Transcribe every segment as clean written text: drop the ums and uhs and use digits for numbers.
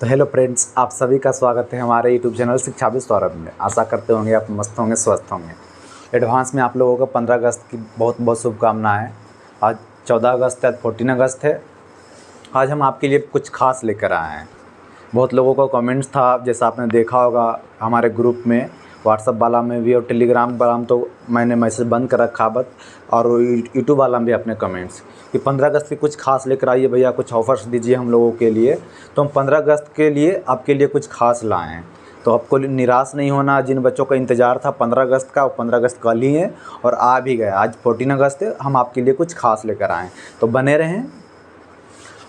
तो hello friends, आप सभी का स्वागत है हमारे यूट्यूब चैनल शिक्षा भी सौरभ में। आशा करते होंगे आप मस्त होंगे, स्वस्थ होंगे। एडवांस में आप लोगों को 15 अगस्त की बहुत बहुत शुभकामनाएं। आज 14 अगस्त है, 14 अगस्त है। आज हम आपके लिए कुछ खास लेकर आए हैं। बहुत लोगों का कमेंट्स था, जैसा आपने देखा होगा हमारे ग्रुप में, व्हाट्सअप वाला में भी और टेलीग्राम वाला में, तो मैंने मैसेज बंद कर रखा बट, और यूट्यूब वाला में भी अपने कमेंट्स कि 15 अगस्त की कुछ खास लेकर आइए भैया, कुछ ऑफ़र्स दीजिए हम लोगों के लिए। तो हम 15 अगस्त के लिए आपके लिए कुछ खास लाए हैं। तो आपको निराश नहीं होना। जिन बच्चों का इंतज़ार था 15 अगस्त का, वो 15 अगस्त कल ही है और आ भी गया। आज 14 अगस्त है, हम आपके लिए कुछ खास लेकर आए हैं। तो बने रहें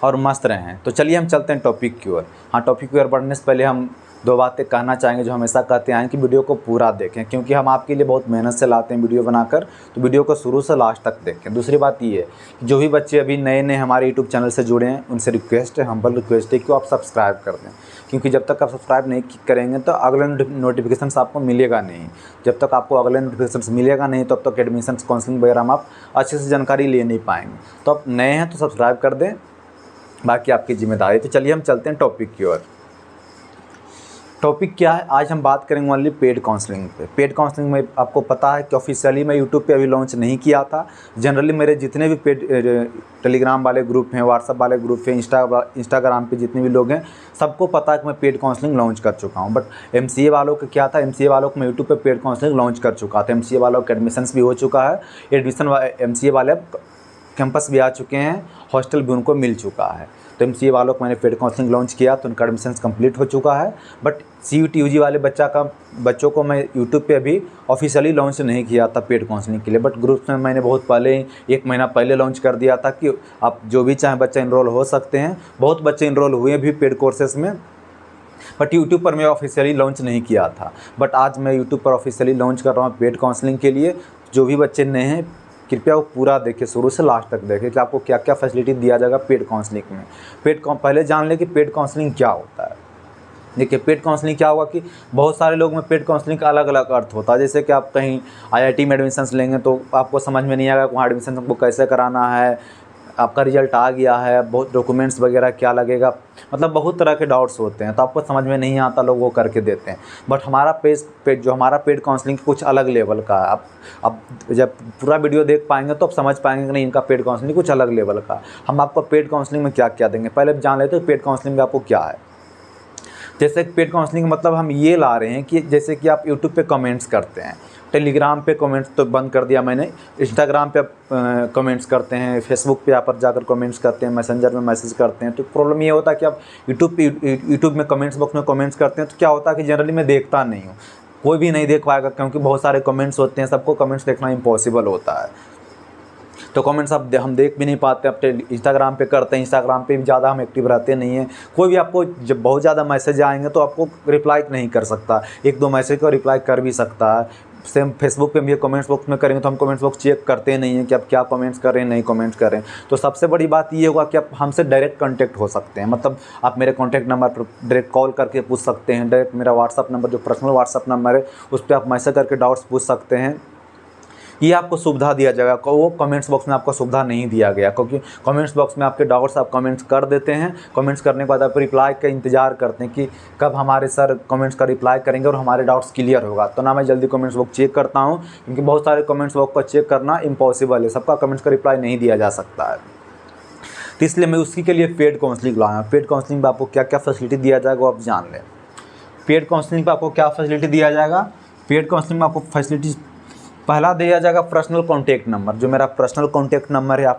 और मस्त रहें। तो चलिए हम चलते हैं टॉपिक की ओर। हाँ, टॉपिक की ओर बढ़ने से पहले हम दो बातें कहना चाहेंगे जो हमेशा कहते आए हैं कि वीडियो को पूरा देखें, क्योंकि हम आपके लिए बहुत मेहनत से लाते हैं वीडियो बनाकर। तो वीडियो को शुरू से लास्ट तक देखें। दूसरी बात ये है कि जो भी बच्चे अभी नए नए हमारे यूट्यूब चैनल से जुड़े हैं, उनसे रिक्वेस्ट है, हम्बल रिक्वेस्ट है कि आप सब्सक्राइब कर दें, क्योंकि जब तक आप सब्सक्राइब नहीं करेंगे तो अगले नोटिफिकेशन आपको मिलेगा नहीं। जब तक आपको अगले नोटिफिकेशन मिलेगा नहीं, तब तक एडमिशन काउंसलिंग वगैरह में आप अच्छे से जानकारी ले नहीं पाएंगे। तो आप नए हैं तो सब्सक्राइब कर दें, बाकी आपकी जिम्मेदारी। तो चलिए हम चलते हैं टॉपिक की ओर। टॉपिक क्या है? आज हम बात करेंगे ओनली पेड काउंसलिंग पे। पेड काउंसलिंग में आपको पता है कि ऑफिशियली मैं यूट्यूब पे अभी लॉन्च नहीं किया था। जनरली मेरे जितने भी पेड टेलीग्राम वाले ग्रुप हैं, व्हाट्सअप वाले ग्रुप हैं, इंस्टाग्राम पे जितने भी लोग हैं, सबको पता है कि मैं पेड काउंसलिंग लॉन्च कर चुका हूँ। बट एमसीए वालों का क्या था, एमसीए वालों को मैं यूट्यूब पर पेड काउंसलिंग लॉन्च कर चुका था। एमसीए वालों का एडमिशन्स भी हो चुका है। एमसीए वाले कैंपस भी आ चुके हैं, हॉस्टल भी उनको मिल चुका है। तो एमसीए वालों को मैंने पेड काउंसलिंग लॉन्च किया तो उनका एडमिशन कंप्लीट हो चुका है। बट सीयूटी यूजी वाले बच्चों को मैं यूट्यूब पे अभी ऑफिशियली लॉन्च नहीं किया था पेड काउंसलिंग के लिए। बट ग्रुप्स में मैंने बहुत पहले, 1 महीना पहले लॉन्च कर दिया था कि आप जो भी चाहें बच्चे इनरोल हो सकते हैं। बहुत बच्चे इनरोल हुए भी पेड कोर्सेज़ में, बट यूट्यूब पर मैं ऑफिशियली लॉन्च नहीं किया था। बट आज मैं यूट्यूब पर ऑफिशियली लॉन्च कर रहा हूँ पेड काउंसलिंग के लिए। जो भी बच्चे नए हैं, कृपया वो पूरा देखिए, शुरू से लास्ट तक देखें कि आपको क्या क्या फैसिलिटी दिया जाएगा पेड काउंसलिंग में। पहले जान लें कि पेड काउंसलिंग क्या होता है। देखिए, पेड काउंसलिंग क्या होगा कि बहुत सारे लोग में पेड काउंसलिंग का अलग अलग अर्थ होता है। जैसे कि आप कहीं आईआईटी में एडमिशन्स लेंगे तो आपको समझ में नहीं आएगा वहाँ एडमिशन आपको कैसे कराना है, आपका रिजल्ट आ गया है, बहुत डॉक्यूमेंट्स वगैरह क्या लगेगा, मतलब बहुत तरह के डाउट्स होते हैं। तो आपको समझ में नहीं आता, लोग वो करके देते हैं। बट हमारा हमारा पेड काउंसलिंग कुछ अलग लेवल का है। आप जब पूरा वीडियो देख पाएंगे तो आप समझ पाएंगे कि नहीं, इनका पेड काउंसलिंग कुछ अलग लेवल का। हम आपको पेड काउंसलिंग में क्या क्या देंगे, पहले जान लेते हैं पेड काउंसलिंग में आपको क्या है। जैसे पेड काउंसलिंग का मतलब हम ये ला रहे हैं कि जैसे कि आप यूट्यूब पे कमेंट्स करते हैं, टेलीग्राम पे कमेंट्स तो बंद कर दिया मैंने, इंस्टाग्राम पे कमेंट्स करते हैं, फेसबुक पे आप पर जाकर कमेंट्स करते हैं, मैसेंजर में मैसेज करते हैं। तो प्रॉब्लम ये होता है कि आप यूट्यूब में कमेंट्स बॉक्स में कमेंट्स करते हैं तो क्या होता है कि जनरली मैं देखता नहीं हूँ, कोई भी नहीं देख पाएगा, क्योंकि बहुत सारे कमेंट्स होते हैं, सबको कमेंट्स देखना इम्पॉसिबल होता है। तो कमेंट्स हम देख भी नहीं पाते। अब इंस्टाग्राम पे करते हैं, इंस्टाग्राम पे भी ज़्यादा हम एक्टिव रहते नहीं हैं। कोई भी आपको जब बहुत ज़्यादा मैसेज आएंगे तो आपको रिप्लाई नहीं कर सकता, 1-2 मैसेज को रिप्लाई कर भी सकता है। सेम फेसबुक पे भी कमेंट्स बॉक्स में करेंगे तो हम कमेंट्स बॉक्स चेक करते नहीं हैं कि आप क्या कमेंट्स कर रहे हैं, नहीं कमेंट्स कर रहे हैं। तो सबसे बड़ी बात ये होगा कि आप हमसे डायरेक्ट कांटेक्ट हो सकते हैं। मतलब आप मेरे कॉन्टैक्ट नंबर पर डायरेक्ट कॉल करके पूछ सकते हैं, डायरेक्ट मेरा व्हाट्सअप नंबर जो पर्सनल व्हाट्सअप नंबर है उस पर आप मैसेज करके डाउट्स पूछ सकते हैं। ये आपको सुविधा दिया जाएगा। वो कमेंट्स बॉक्स में आपको सुविधा नहीं दिया गया, क्योंकि कमेंट्स बॉक्स में आपके डाउट्स आप कमेंट्स कर देते हैं। कमेंट्स करने के बाद आप रिप्लाई का इंतजार करते हैं कि कब हमारे सर कमेंट्स का रिप्लाई करेंगे और हमारे डाउट्स क्लियर होगा। तो ना मैं जल्दी कमेंट्स बॉक्स चेक करता हूँ, क्योंकि बहुत सारे कमेंट्स बॉक्स को चेक करना इम्पॉसिबल है, सबका कमेंट्स का रिप्लाई नहीं दिया जा सकता है। तो इसलिए मैं उसी के लिए पेड काउंसलिंग लाया। पेड काउंसलिंग में आपको क्या क्या फैसिलिटी दिया जाएगा वो आप जान लें। पेड काउंसलिंग पर आपको क्या फैसिलिटी दिया जाएगा? पेड काउंसलिंग में आपको फैसिलिटीज़ पहला दिया जाएगा पर्सनल कॉन्टैक्ट नंबर, जो मेरा पर्सनल कॉन्टैक्ट नंबर है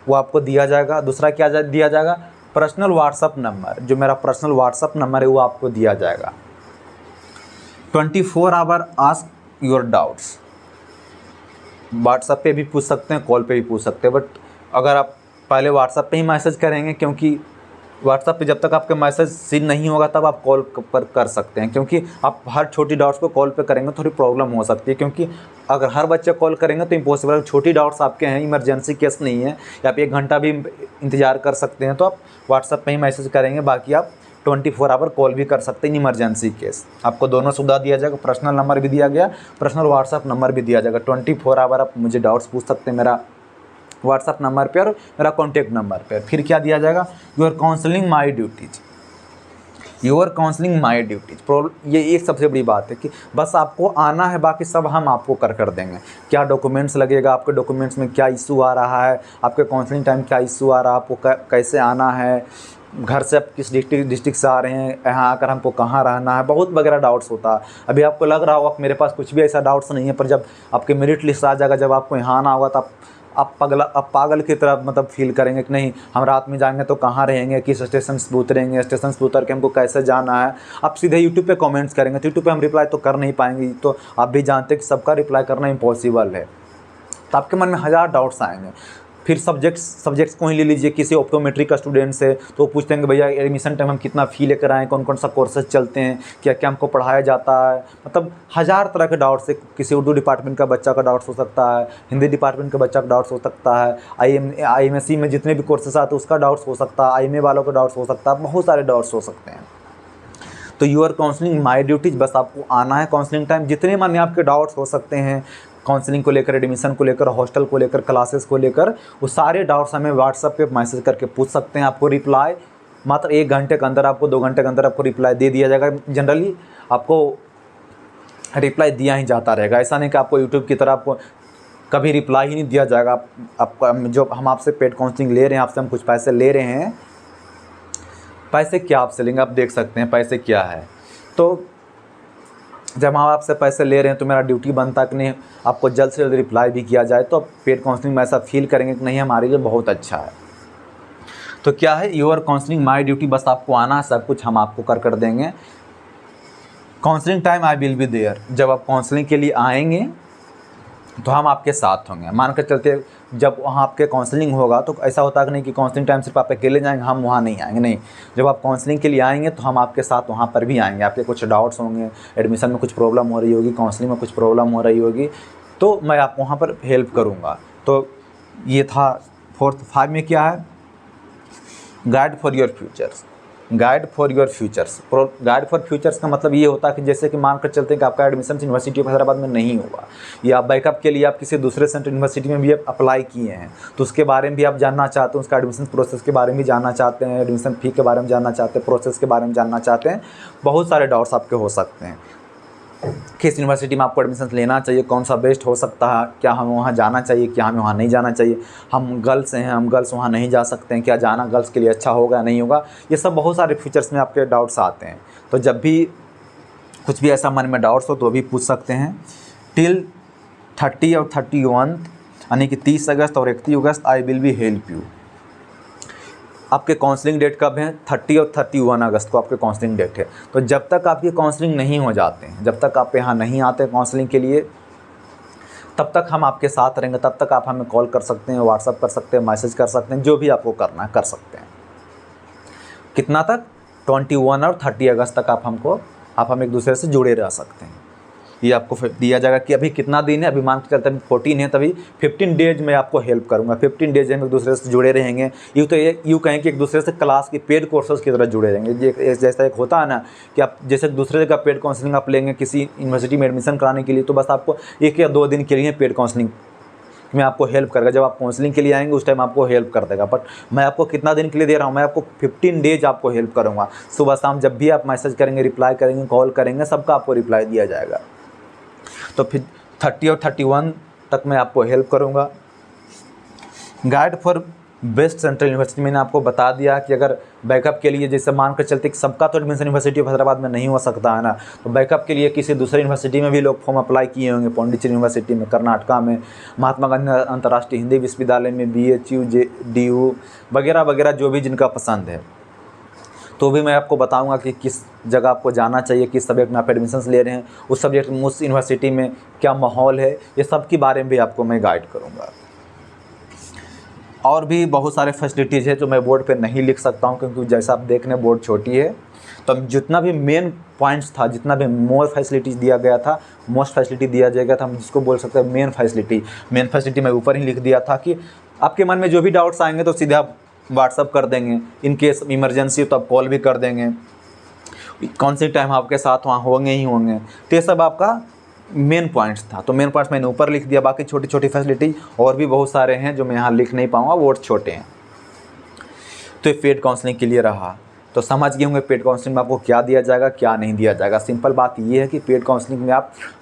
वो आपको दिया जाएगा। दूसरा क्या दिया जाएगा? पर्सनल व्हाट्सअप नंबर, जो मेरा पर्सनल व्हाट्सअप नंबर है वो आपको दिया जाएगा। 24 hour ask your doubts, WhatsApp पे भी पूछ सकते हैं, कॉल पे भी पूछ सकते हैं। बट अगर आप पहले व्हाट्सअप पे ही मैसेज करेंगे, क्योंकि व्हाट्सअप पे जब तक आपका मैसेज सीन नहीं होगा तब आप कॉल पर कर सकते हैं, क्योंकि आप हर छोटी डाउट्स को कॉल पे करेंगे थोड़ी प्रॉब्लम हो सकती है। क्योंकि अगर हर बच्चे कॉल करेंगे तो इम्पॉसिबल है। छोटी डाउट्स आपके हैं, इमरजेंसी केस नहीं है, या आप 1 घंटा भी इंतज़ार कर सकते हैं, तो आप व्हाट्सअप पे ही मैसेज करेंगे। बाकी आप 24 आवर कॉल भी कर सकते हैं इमरजेंसी केस। आपको दोनों सुविधा दिया जाएगा, पर्सनल नंबर भी दिया गया, पर्सनल व्हाट्सअप नंबर भी दिया जाएगा। 24 आवर आप मुझे डाउट्स पूछ सकते हैं मेरा व्हाट्सअप नंबर पे और मेरा कॉन्टैक्ट नंबर पे। फिर क्या दिया जाएगा? Your counselling my duties, your counselling my duties. ये एक सबसे बड़ी बात है कि बस आपको आना है, बाकी सब हम आपको कर देंगे। क्या डॉक्यूमेंट्स लगेगा, आपके डॉक्यूमेंट्स में क्या इशू आ रहा है, आपके काउंसलिंग टाइम क्या इशू आ रहा है, आपको कैसे आना है, घर से आप किस डिस्ट्रिक्ट से आ रहे हैं, यहाँ आकर हमको कहाँ रहना है, बहुत वगैरह डाउट्स होता है। अभी आपको लग रहा होगा मेरे पास कुछ भी ऐसा डाउट्स नहीं है, पर जब आपके मेरिट लिस्ट आ जाएगा, जब आपको यहाँ आना होगा, तो आप पागल की तरह मतलब फील करेंगे कि नहीं, हम रात में जाएंगे तो कहाँ रहेंगे, किस स्टेशन पर उतरेंगे, स्टेशन पर उतर के हमको कैसे जाना है। आप सीधे यूट्यूब पे कमेंट्स करेंगे, तो यूट्यूब पे हम रिप्लाई तो कर नहीं पाएंगे, तो आप भी जानते हैं कि सबका रिप्लाई करना इम्पॉसिबल है। तो आपके मन में हज़ार डाउट्स आएंगे। फिर सब्जेक्ट्स को ही ले लीजिए, किसी ऑप्टोमेट्री का स्टूडेंट्स है तो पूछते हैं कि भैया एडमिशन टाइम हम कितना फ़ी लेकर आएँ, कौन कौन सा कोर्सेज चलते हैं, क्या क्या हमको पढ़ाया जाता है, मतलब हज़ार तरह के डाउट्स है। किसी उर्दू डिपार्टमेंट का बच्चा का डाउट्स हो सकता है, हिंदी डिपार्टमेंट का बच्चा का डाउट्स हो सकता है, IMSC में जितने भी कोर्सेज आते हैं उसका डाउट्स हो सकता है, IMA वालों का डाउट्स हो सकता है, बहुत सारे डाउट्स हो सकते हैं। तो यूर काउंसलिंग माई ड्यूटीज, बस आपको आना है काउंसलिंग टाइम। जितने मन में आपके डाउट्स हो सकते हैं काउंसलिंग को लेकर, एडमिशन को लेकर, हॉस्टल को लेकर, क्लासेस को लेकर, वो सारे डाउट्स हमें व्हाट्सएप पे मैसेज करके पूछ सकते हैं। आपको रिप्लाई मात्र 1 घंटे के अंदर, आपको 2 घंटे के अंदर आपको रिप्लाई दे दिया जाएगा। जनरली आपको रिप्लाई दिया ही जाता रहेगा, ऐसा नहीं कि आपको यूट्यूब की तरह आपको कभी रिप्लाई ही नहीं दिया जाएगा। आपका जो हम आपसे पेड काउंसलिंग ले रहे हैं, आपसे हम कुछ पैसे ले रहे हैं, पैसे क्या आपसे लेंगे, आप देख सकते हैं पैसे क्या है। तो जब हम आपसे पैसे ले रहे हैं तो मेरा ड्यूटी बनता है कि नहीं आपको जल्द से जल्द रिप्लाई भी किया जाए। तो आप पेड काउंसलिंग में ऐसा फील करेंगे कि नहीं हमारे लिए बहुत अच्छा है। तो क्या है योर काउंसलिंग माई ड्यूटी, बस आपको आना है, सब कुछ हम आपको कर देंगे। Counselling time I will be there, जब आप काउंसलिंग के लिए आएंगे तो हम आपके साथ होंगे। मान कर चलते जब वहाँ आपके काउंसलिंग होगा तो ऐसा होता है कि नहीं कि काउंसलिंग टाइम सिर्फ आप अकेले जाएंगे, हम वहाँ नहीं आएंगे, नहीं। जब आप काउंसलिंग के लिए आएंगे तो हम आपके साथ वहाँ पर भी आएंगे। आपके कुछ डाउट्स होंगे, एडमिशन में कुछ प्रॉब्लम हो रही होगी, काउंसलिंग में कुछ प्रॉब्लम हो रही होगी, तो मैं आपको वहाँ पर हेल्प करूँगा। तो ये था 4th 5 में क्या है, guide for your futures. Guide for your futures, guide for futures का मतलब ये होता है कि जैसे कि मान कर चलते हैं कि आपका एडमिशन यूनिवर्सिटी ऑफ हैदराबाद में नहीं हुआ, या आप बैकअप के लिए आप किसी दूसरे सेंट्रल यूनिवर्सिटी में भी आप अप्लाई किए हैं, तो उसके बारे में भी आप जानना चाहते हैं, उसका एडमिशन प्रोसेस के बारे में भी जानना चाहते हैं, एडमिशन फ़ी के बारे में जानना चाहते हैं, प्रोसेस के बारे में जानना चाहते हैं, बहुत सारे डाउट्स आपके हो सकते हैं। किस यूनिवर्सिटी में आपको एडमिशन लेना चाहिए, कौन सा बेस्ट हो सकता है, क्या हमें वहाँ जाना चाहिए, क्या हमें वहाँ नहीं जाना चाहिए, हम गर्ल्स हैं, हम गर्ल्स वहाँ नहीं जा सकते हैं, क्या जाना गर्ल्स के लिए अच्छा होगा या नहीं होगा, ये सब बहुत सारे फीचर्स में आपके डाउट्स आते हैं। तो जब भी कुछ भी ऐसा मन में डाउट्स हो तो भी पूछ सकते हैं। टिल 30 और 31 यानी कि 30 अगस्त और 31 अगस्त I will be help you. आपके काउंसलिंग डेट कब है, 30 और 31 अगस्त को आपके काउंसलिंग डेट है। तो जब तक आपकी काउंसलिंग नहीं हो जाते हैं, जब तक आप यहाँ नहीं आते काउंसलिंग के लिए, तब तक हम आपके साथ रहेंगे। तब तक आप हमें कॉल कर सकते हैं, व्हाट्सअप कर सकते हैं, मैसेज कर सकते हैं, जो भी आपको करना है कर सकते हैं। कितना तक, 21 और 30 अगस्त तक आप हम एक दूसरे से जुड़े रह सकते हैं। ये आपको दिया जाएगा कि अभी कितना दिन है, अभी मान के चलते हैं 14 है, तभी 15 डेज में आपको हेल्प करूंगा। 15 डेज हम एक दूसरे से जुड़े रहेंगे। यूँ कहें कि एक दूसरे से क्लास की पेड कोर्सेज की तरह जुड़े रहेंगे। जैसा एक होता है ना कि आप जैसे दूसरे जगह पेड काउंसलिंग आप लेंगे किसी यूनिवर्सिटी में एडमिशन कराने के लिए, तो बस आपको 1 या 2 दिन के लिए पेड काउंसलिंग में आपको हेल्प करेगा। जब आप काउंसलिंग के लिए आएंगे उस टाइम आपको हेल्प कर देगा। बट मैं आपको कितना दिन के लिए दे रहा हूँ, मैं आपको 15 डेज आपको हेल्प करूँगा। सुबह शाम जब भी आप मैसेज करेंगे, रिप्लाई करेंगे, कॉल करेंगे, सबका आपको रिप्लाई दिया जाएगा। तो फिर 30 और 31 तक मैं आपको हेल्प करूँगा। Guide for best central university, मैंने आपको बता दिया कि अगर बैकअप के लिए, जैसे मान कर चलते कि सबका तो एडमिशन यूनिवर्सिटी ऑफ हैदराबाद में नहीं हो सकता है ना, तो बैकअप के लिए किसी दूसरी यूनिवर्सिटी में भी लोग फॉर्म अप्लाई किए होंगे। पौंडीचेरी यूनिवर्सिटी में, कर्नाटका में, महात्मा गांधी अंतर्राष्ट्रीय हिंदी विश्वविद्यालय में, BHU, DU वगैरह वगैरह, जो भी जिनका पसंद है, तो भी मैं आपको बताऊंगा कि किस जगह आपको जाना चाहिए, किस सब्जेक्ट में आप एडमिशन्स ले रहे हैं, उस सब्जेक्ट में, उस यूनिवर्सिटी में क्या माहौल है, ये सब के बारे में भी आपको मैं गाइड करूंगा। और भी बहुत सारे फैसिलिटीज़ है जो मैं बोर्ड पे नहीं लिख सकता हूं, क्योंकि जैसा आप देख रहे हैं बोर्ड छोटी है। तो जितना भी मेन पॉइंट्स था, जितना भी मोर फैसिलिटीज़ दिया गया था, मोस्ट फैसिलिटी दिया जाएगा था, हम जिसको बोल सकते हैं मेन फैसिलिटी मैं ऊपर ही लिख दिया था कि आपके मन में जो भी डाउट्स आएंगे तो सीधे आप व्हाट्सअप कर देंगे। इन केस इमरजेंसी तो आप कॉल भी कर देंगे। कौन सी टाइम आपके साथ वहाँ होंगे ही होंगे। तो ये सब आपका मेन पॉइंट्स था। तो मेन पॉइंट्स मैंने ऊपर लिख दिया। बाकी छोटी छोटी फैसिलिटी और भी बहुत सारे हैं जो मैं यहाँ लिख नहीं पाऊँगा, वो छोटे हैं। तो ये पेड काउंसलिंग के लिए रहा। तो समझ गए होंगे पेड काउंसलिंग में आपको क्या दिया जाएगा, क्या नहीं दिया जाएगा। सिंपल बात ये है कि पेड काउंसलिंग में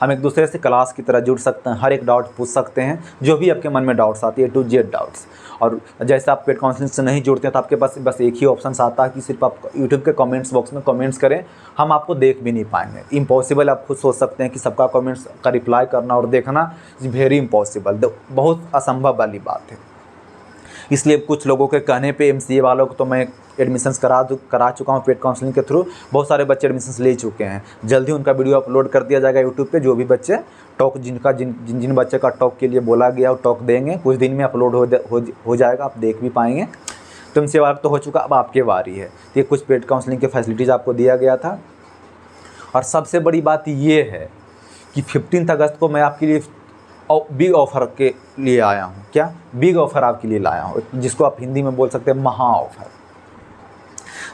हम एक दूसरे से क्लास की तरह जुड़ सकते हैं, हर एक डाउट पूछ सकते हैं, जो भी आपके मन में डाउट्स आती है A to Z डाउट्स। और जैसे आप पेड काउंसलिंग से नहीं जुड़ते हैं तो आपके पास बस एक ही ऑप्शन आता है कि सिर्फ आप यूट्यूब के कमेंट्स बॉक्स में कमेंट्स करें, हम आपको देख भी नहीं पाएंगे। इम्पॉसिबल, आप खुद सोच सकते हैं कि सबका कमेंट्स का रिप्लाई करना और देखना इज़ वेरी इम्पॉसिबल, बहुत असंभव वाली बात है। इसलिए कुछ लोगों के कहने पे MCA वालों को तो मैं एडमिशन्स करा चुका हूँ पेड काउंसलिंग के थ्रू। बहुत सारे बच्चे एडमिशन्स ले चुके हैं। जल्दी उनका वीडियो अपलोड कर दिया जाएगा यूट्यूब पे। जो भी बच्चे टॉक जिन बच्चे का टॉक के लिए बोला गया वो टॉक देंगे, कुछ दिन में अपलोड हो जाएगा, आप देख भी पाएंगे। तो MCA वाला तो हो चुका, अब आपकी बारी है। तो ये कुछ पेड काउंसलिंग के फैसिलिटीज़ आपको दिया गया था। और सबसे बड़ी बात ये है कि 15 अगस्त को मैं आपके लिए बिग ऑफ़र के लिए आया हूँ। क्या बिग ऑफ़र आपके लिए लाया हूँ, जिसको आप हिंदी में बोल सकते हैं महा ऑफ़र।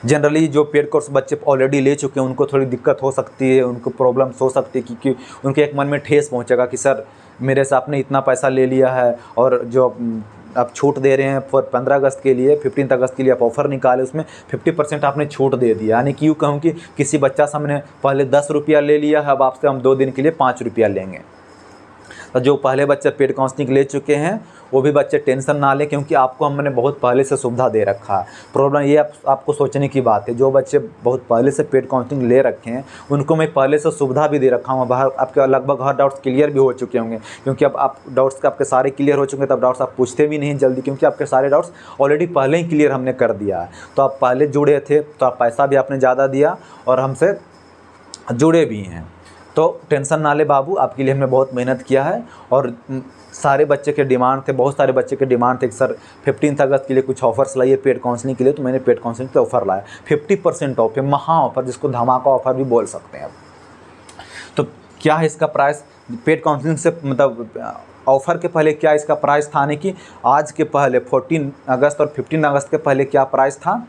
जनरली जो पेड कोर्स बच्चे ऑलरेडी ले चुके हैं उनको थोड़ी दिक्कत हो सकती है, उनको प्रॉब्लम्स हो सकती है, क्योंकि उनके एक मन में ठेस पहुंचेगा कि सर मेरे से आपने इतना पैसा ले लिया है और जो आप छूट दे रहे हैं फॉर 15 अगस्त के लिए, 15 अगस्त के लिए आप ऑफ़र निकाले, उसमें 50% आपने छूट दे दिया। यानी कि यूँ कहूँ कि किसी बच्चा से हमने पहले 10 रुपया ले लिया है, अब आपसे हम 2 दिन के लिए 5 रुपया लेंगे। तो जो पहले बच्चे पेड काउंसलिंग ले चुके हैं वो भी बच्चे टेंशन ना लें, क्योंकि आपको हमने बहुत पहले से सुविधा दे रखा है। प्रॉब्लम ये आपको सोचने की बात है, जो बच्चे बहुत पहले से पेड काउंसलिंग ले रखे हैं उनको मैं पहले से सुविधा भी दे रखा हूँ। बाहर आपके लगभग हर डाउट्स क्लियर भी हो चुके होंगे, क्योंकि अब आप डाउट्स आपके सारे क्लियर हो चुके हैं, तब डाउट्स आप पूछते भी नहीं जल्दी, क्योंकि आपके सारे डाउट्स ऑलरेडी पहले ही क्लियर हमने कर दिया है। तो आप पहले जुड़े थे तो आप पैसा भी आपने ज़्यादा दिया और हमसे जुड़े भी हैं। तो टेंशन ना ले बाबू, आपके लिए हमने बहुत मेहनत किया है। और सारे बच्चे के डिमांड थे, बहुत सारे बच्चे के डिमांड थे कि सर 15 अगस्त के लिए कुछ ऑफ़र्स लाइए पेड काउंसलिंग के लिए। तो मैंने पेड काउंसलिंग के ऑफ़र लाया, 50% ऑफ है, महा ऑफ़र, जिसको धमाका ऑफ़र भी बोल सकते हैं आप। तो क्या है इसका प्राइस? पेड काउंसलिंग से मतलब ऑफ़र के पहले क्या इसका प्राइस था, यानी कि आज के पहले 14 अगस्त और 15 अगस्त के पहले क्या प्राइस था।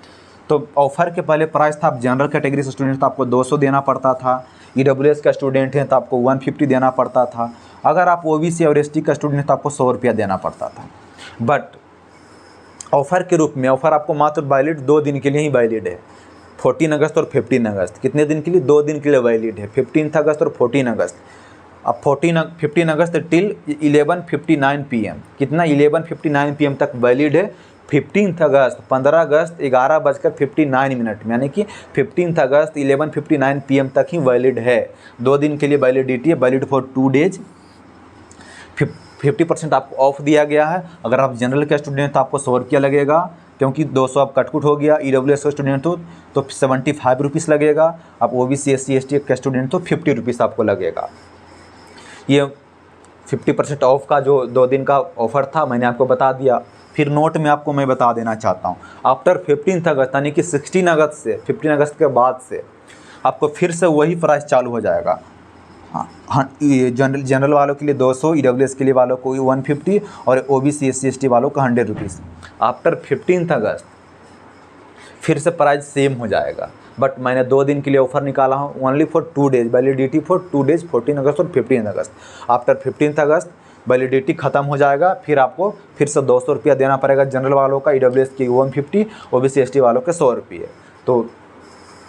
तो ऑफ़र के पहले प्राइस था, आप जनरल कैटेगरी से स्टूडेंट तो आपको 200 देना पड़ता था, EWS का स्टूडेंट हैं तो आपको 150 देना पड़ता था, अगर आप OBC और ST का स्टूडेंट हैं तो आपको 100 रुपया देना पड़ता था। बट ऑफ़र के रूप में ऑफ़र आपको मात्र वैलिड 2 दिन के लिए ही वैलिड है, 14 अगस्त और 15 अगस्त। कितने दिन के लिए? 2 दिन के लिए वैलिड है, 15 अगस्त और 14 अगस्त। अब 15 अगस्त टिल 11:59 PM, कितना 11:59 PM तक वैलिड है। 15 अगस्त 15 अगस्त 11:59 में, यानी कि 15 अगस्त 11:59 PM तक ही वैलिड है। 2 दिन के लिए वैलिडिटी है, वैलिड फॉर 2 डेज। 50% आपको ऑफ दिया गया है। अगर आप जनरल के स्टूडेंट हैं तो आपको 100 रुपया लगेगा, क्योंकि 200 अब कटकुट हो गया। EWS का स्टूडेंट हो तो 75 रुपीज़ लगेगा। आप OBC SC ST का स्टूडेंट तो 50 रुपीज़ आपको लगेगा। ये 50% ऑफ का जो 2 दिन का ऑफ़र था मैंने आपको बता दिया। फिर नोट में आपको मैं बता देना चाहता हूँ, आफ्टर 15 अगस्त यानी कि 16 अगस्त से 15 अगस्त के बाद से आपको फिर से वही प्राइस चालू हो जाएगा। हाँ, जनरल वालों के लिए 200, EWS के लिए वालों को 150 और OBC SC ST वालों को 100 रुपीज़। आफ्टर 15 अगस्त फिर से प्राइस सेम हो जाएगा। बट मैंने 2 दिन के लिए ऑफ़र निकाला हूँ, only for 2 days, validity for 2 days, 14 अगस्त और 15 अगस्त। आफ्टर 15 अगस्त वैलिडिटी ख़त्म हो जाएगा, फिर आपको फिर से 200 रुपया देना पड़ेगा जनरल वालों का, EWS की 150, OBC ST वालों के 100 रुपये। तो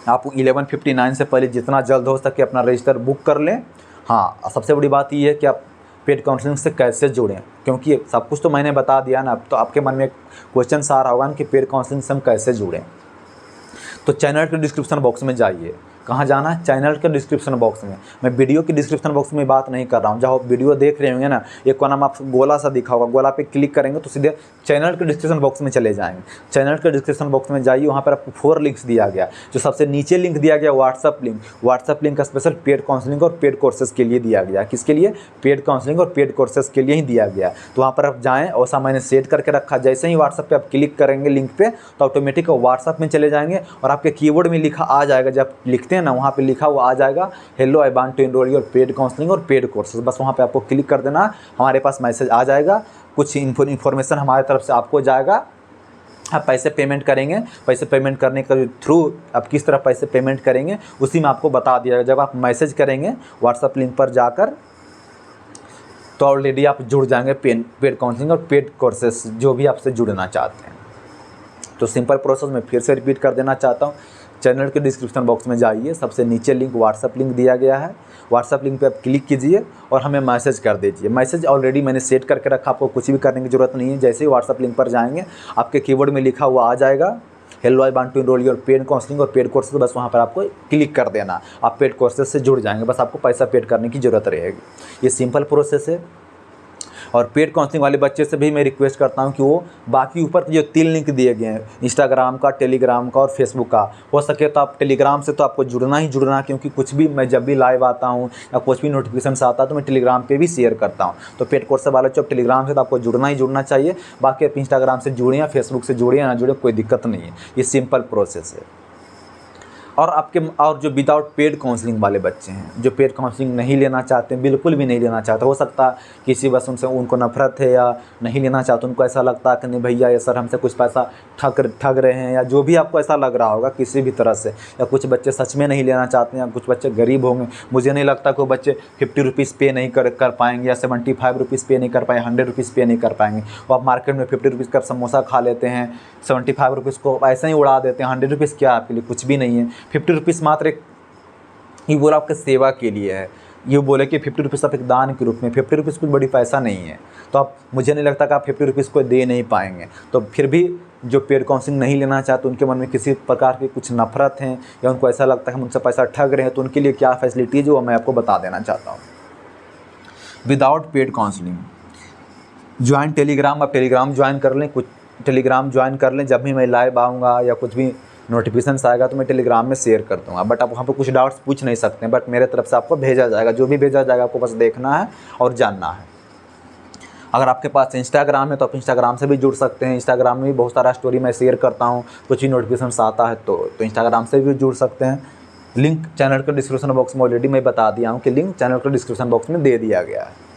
आप 11:59 से पहले जितना जल्द हो सके अपना रजिस्टर बुक कर लें। हाँ, सबसे बड़ी बात ये है कि आप पेड काउंसलिंग से कैसे जुड़ें, क्योंकि सब कुछ तो मैंने बता दिया ना। अब तो आपके मन में क्वेश्चन आ रहा होगा कि पेड काउंसलिंग से हम कैसे जुड़ें। तो चैनल के डिस्क्रिप्शन बॉक्स में जाइए। कहाँ जाना है? चैनल के डिस्क्रिप्शन बॉक्स में। मैं वीडियो की डिस्क्रिप्शन बॉक्स में बात नहीं कर रहा हूँ। जहाँ आप वीडियो देख रहे होंगे ना, एक का नाम आपको गोला सा दिखा होगा, गोला पे क्लिक करेंगे तो सीधे चैनल के डिस्क्रिप्शन बॉक्स में चले जाएंगे। चैनल के डिस्क्रिप्शन बॉक्स में जाइए, वहाँ पर आपको 4 लिंक्स दिया गया। जो सबसे नीचे लिंक दिया गया WhatsApp link special paid counselling और पेड कोर्सेज़ के लिए दिया गया। किसके लिए? पेड काउंसलिंग और पेड कोर्सेज़ के लिए ही दिया गया। तो वहाँ पर आप जाएँ, ऐसा मैंने सेट करके रखा। जैसे ही व्हाट्सअप पर आप क्लिक करेंगे लिंक पर तो ऑटोमेटिक व्हाट्सअप में चले जाएंगे और आपके कीबोर्ड में लिखा आ जाएगा। जब लिखते हैं ना, वहाँ पर लिखा आ जाएगा, hello I want to enrol your paid counselling और पेड कोर्सेज। बस वहाँ पे आपको क्लिक कर देना, हमारे पास मैसेज आ जाएगा, कुछ इन्फॉर्मेशन हमारे तरफ से आपको जाएगा। आप पैसे पेमेंट करेंगे, पैसे पेमेंट करने के थ्रू आप किस तरह पैसे पेमेंट करेंगे उसी में आपको बता दिया जाएगा। जब आप मैसेज करेंगे व्हाट्सअप लिंक पर जाकर तो ऑलरेडी आप जुड़ जाएंगे पेड काउंसलिंग और पेड कोर्सेज जो भी आपसे जुड़ना चाहते हैं। तो सिंपल प्रोसेस में फिर से रिपीट कर देना चाहता हूँ। चैनल के डिस्क्रिप्शन बॉक्स में जाइए, सबसे नीचे लिंक व्हाट्सअप लिंक दिया गया है। व्हाट्सअप लिंक पे आप क्लिक कीजिए और हमें मैसेज कर दीजिए। मैसेज ऑलरेडी मैंने सेट करके रखा, आपको कुछ भी करने की ज़रूरत नहीं है। जैसे ही व्हाट्सअप लिंक पर जाएंगे आपके कीबोर्ड में लिखा हुआ आ जाएगा, hello I want to enrol your paid counselling और पेड कोर्सेज, बस वहाँ पर आपको क्लिक कर देना। आप पेड कोर्सेज से जुड़ जाएंगे, बस आपको पैसा पेड करने की ज़रूरत रहेगी। ये सिंपल प्रोसेस है। और पेड काउंसलिंग वाले बच्चे से भी मैं रिक्वेस्ट करता हूं कि वो बाकी ऊपर जो 3 लिंक दिए गए हैं, इंस्टाग्राम का, टेलीग्राम का और फेसबुक का, हो सके तो आप टेलीग्राम से तो आपको जुड़ना ही जुड़ना, क्योंकि कुछ भी मैं जब भी लाइव आता हूं या कुछ भी नोटिफिकेशन आता है तो मैं टेलीग्राम पे भी शेयर करता हूं। तो पेड कोर्स वाले जो टेलीग्राम से तो आपको जुड़ना ही जुड़ना चाहिए। बाकी आप इंस्टाग्राम से जुड़े या फेसबुक से जुड़े या ना जुड़े, कोई दिक्कत नहीं है, ये सिंपल प्रोसेस है। और जो विदाउट पेड काउंसलिंग वाले बच्चे हैं, जो पेड काउंसलिंग नहीं लेना चाहते, बिल्कुल भी नहीं लेना चाहते, हो सकता है किसी बस उनसे उनको नफरत है या नहीं लेना चाहते, उनको ऐसा लगता है कि नहीं भैया ये सर हमसे कुछ पैसा ठग रहे हैं, या जो भी आपको ऐसा लग रहा होगा किसी भी तरह से, या कुछ बच्चे सच में नहीं लेना चाहते हैं, या कुछ बच्चे गरीब होंगे। मुझे नहीं लगता कि वो बच्चे 50 रुपीज़ पे नहीं कर पाएंगे, या 75 रुपीज़ पे नहीं कर पाएंगे, 100 रुपीज़ पे नहीं कर पाएंगे। वो आप मार्केट में 50 रुपीज़ का समोसा खा लेते हैं, 75 रुपीज़ को ऐसे ही उड़ा देते हैं। 100 रुपीज़ क्या आपके लिए कुछ भी नहीं है। 50 रुपीज़ मात्र ये बोला आपके सेवा के लिए है, ये बोले कि 50 रुपीज़ आप एक दान के रूप में, 50 रुपीज़ कुछ बड़ी पैसा नहीं है। तो आप, मुझे नहीं लगता कि आप 50 रुपीज़ को दे नहीं पाएंगे। तो फिर भी जो पेड काउंसलिंग नहीं लेना चाहते, उनके मन में किसी प्रकार की कुछ नफरत है या उनको ऐसा लगता है हम उनसे पैसा ठग रहे हैं, तो उनके लिए क्या फैसिलिटी है वो मैं आपको बता देना चाहता हूँ। Without paid counselling join Telegram, आप टेलीग्राम ज्वाइन कर लें, कुछ टेलीग्राम ज्वाइन कर लें। जब भी मैं लाइव आऊँगा या कुछ भी नोटिफिकेशन आएगा तो मैं टेलीग्राम में शेयर कर दूँगा, बट आप वहाँ पर कुछ डाउट्स पूछ नहीं सकते हैं, बट मेरे तरफ से आपको भेजा जाएगा। जो भी भेजा जाएगा आपको बस देखना है और जानना है। अगर आपके पास इंस्टाग्राम है तो आप इंस्टाग्राम से भी जुड़ सकते हैं। इंस्टाग्राम में भी बहुत सारा स्टोरी मैं शेयर करता हूँ, कुछ भी नोटिफिकेशन आता है तो इंस्टाग्राम से भी जुड़ सकते हैं। लिंक चैनल के डिस्क्रिप्शन बॉक्स में ऑलरेडी मैं बता दिया हूँ कि लिंक चैनल के डिस्क्रिप्शन बॉक्स में दे दिया गया है।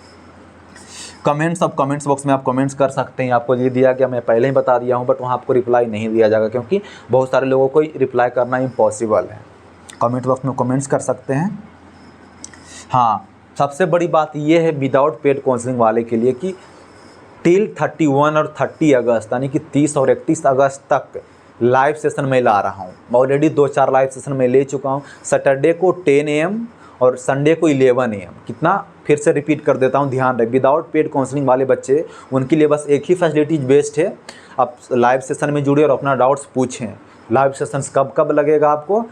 कमेंट्स, अब कमेंट्स बॉक्स में आप कमेंट्स कर सकते हैं। आपको ये दिया गया, मैं पहले ही बता दिया हूँ, बट वहाँ आपको रिप्लाई नहीं दिया जाएगा क्योंकि बहुत सारे लोगों को रिप्लाई करना इम्पॉसिबल है। कमेंट बॉक्स में कमेंट्स कर सकते हैं। हाँ, सबसे बड़ी बात ये है विदाउट पेड काउंसलिंग वाले के लिए कि टिल 31 और 30 अगस्त यानी कि 30 और 31 अगस्त तक लाइव सेशन मैं ला रहा हूँ। ऑलरेडी 2-4 लाइव सेशन मैं ले चुका हूँ। सैटरडे को 10 AM और संडे को 11 AM। कितना, फिर से रिपीट कर देता हूँ, ध्यान रहे। विदाउट पेड काउंसलिंग वाले बच्चे, उनके लिए बस एक ही फैसिलिटी बेस्ट है, आप लाइव सेशन में जुड़े और अपना डाउट्स पूछें। लाइव सेशंस कब कब लगेगा आपको?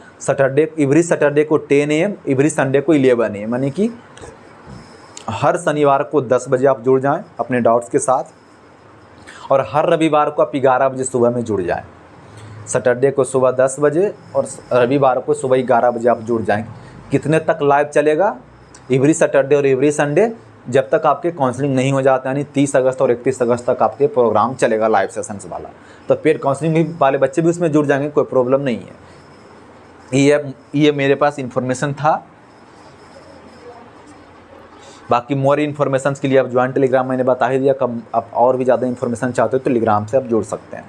एवरी सैटरडे को 10 AM, एवरी संडे को 11 AM, यानी कि हर शनिवार को 10 बजे आप जुड़ जाएं अपने डाउट्स के साथ, और हर रविवार को आप 11 बजे सुबह में जुड़ जाएं। सैटरडे को सुबह 10 बजे और रविवार को सुबह 11 बजे आप जुड़ जाएं। कितने तक लाइव चलेगा? एवरी सैटरडे और एवरी संडे, जब तक आपके काउंसलिंग नहीं हो जाता, यानी 30 अगस्त और 31 अगस्त तक आपके प्रोग्राम चलेगा लाइव सेशंस वाला। तो पेड काउंसलिंग वाले बच्चे भी उसमें जुड़ जाएंगे, कोई प्रॉब्लम नहीं है। ये मेरे पास इन्फॉर्मेशन था। बाकी मोर इन्फॉर्मेशन के लिए आप ज्वाइन टेलीग्राम मैंने बता ही दिया। कब आप और भी ज़्यादा इन्फॉर्मेशन चाहते हो तो टेलीग्राम से आप जुड़ सकते हैं।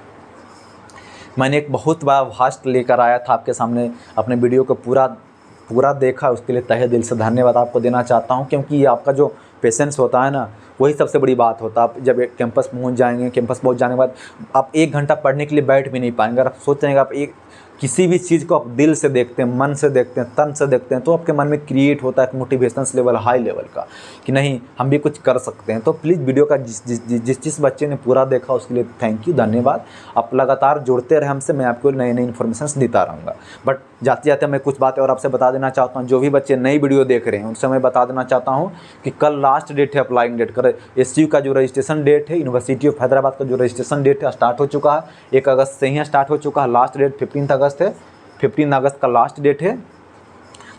मैंने एक बहुत बड़ा भास्ट लेकर आया था आपके सामने, अपने वीडियो को पूरा देखा, उसके लिए तहे दिल से धन्यवाद आपको देना चाहता हूं, क्योंकि ये आपका जो पेशेंस होता है ना, वही सबसे बड़ी बात होता है। आप जब एक कैंपस पहुंच जाएंगे, कैंपस पहुंच जाने के बाद आप 1 घंटा पढ़ने के लिए बैठ भी नहीं पाएंगे। अगर आप सोचेंगे आप किसी भी चीज़ को आप दिल से देखते हैं, मन से देखते हैं, तन से देखते हैं, तो आपके मन में क्रिएट होता है एक मोटिवेशन लेवल, हाई लेवल का, कि नहीं हम भी कुछ कर सकते हैं। तो प्लीज़ वीडियो का जिस बच्चे ने पूरा देखा उसके लिए थैंक यू, धन्यवाद। आप लगातार जुड़ते रहे हमसे, मैं आपको नई नई इन्फॉर्मेशन देता रहूँगा। बट जाते जाते मैं कुछ बातें और आपसे बता देना चाहता हूँ। जो भी बच्चे नई वीडियो देख रहे हैं उनसे मैं बता देना चाहता हूँ कि कल लास्ट डेट है अप्लाइंग डेट कर। SU का जो रजिस्ट्रेशन डेट है, यूनिवर्सिटी ऑफ हैदराबाद का जो रजिस्ट्रेशन डेट है स्टार्ट हो चुका है। 1 अगस्त से ही स्टार्ट हो चुका है। लास्ट डेट 15 अगस्त है। 15 अगस्त का लास्ट डेट है।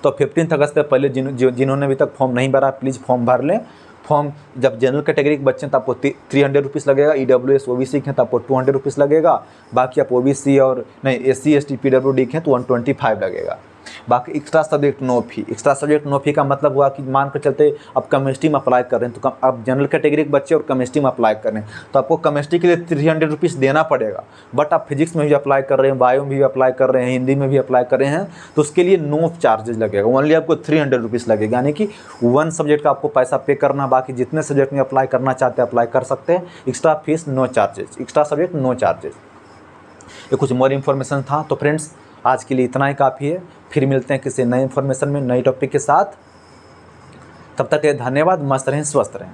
तो 15 अगस्त से पहले जिन्होंने अभी तक फॉर्म नहीं भरा, प्लीज़ फॉर्म भर लें। फॉर्म जब जनरल कैटेगरी के बच्चे हैं तो आपको 300 रुपीज़ लगेगा। EWS OBC के हैं तो आपको 200 रुपीज़ लगेगा। बाकी आप OBC और नहीं SC ST PWD के हैं तो 125 लगेगा। बाकी extra subject no fee. Extra subject no fee का मतलब हुआ कि मान कर चलते आप केमिस्ट्री में अप्लाई कर रहे हैं, तो आप जनरल कैटेगरी के बच्चे और केमिस्ट्री में अप्लाई कर रहे हैं तो आपको केमिस्ट्री के लिए 300 रुपीज़ देना पड़ेगा। बट आप फिजिक्स में भी अप्लाई कर रहे हैं, बायो में भी अप्लाई कर रहे हैं, हिंदी में भी अप्लाई कर रहे हैं, तो उसके लिए नो चार्जेज लगेगा। ओनली आपको 300 रुपीज़ लगेगा, यानी कि 1 सब्जेक्ट का आपको पैसा पे करना। बाकी जितने सब्जेक्ट में अप्लाई करना चाहते हैं अप्लाई कर सकते हैं। Extra fees no charges, extra subject no charges. ये कुछ मोर इन्फॉर्मेशन था। तो फ्रेंड्स, आज के लिए इतना ही काफ़ी है। फिर मिलते हैं किसी नई इन्फॉर्मेशन में, नई टॉपिक के साथ। तब तक के लिए धन्यवाद। मस्त रहें, स्वस्थ रहें।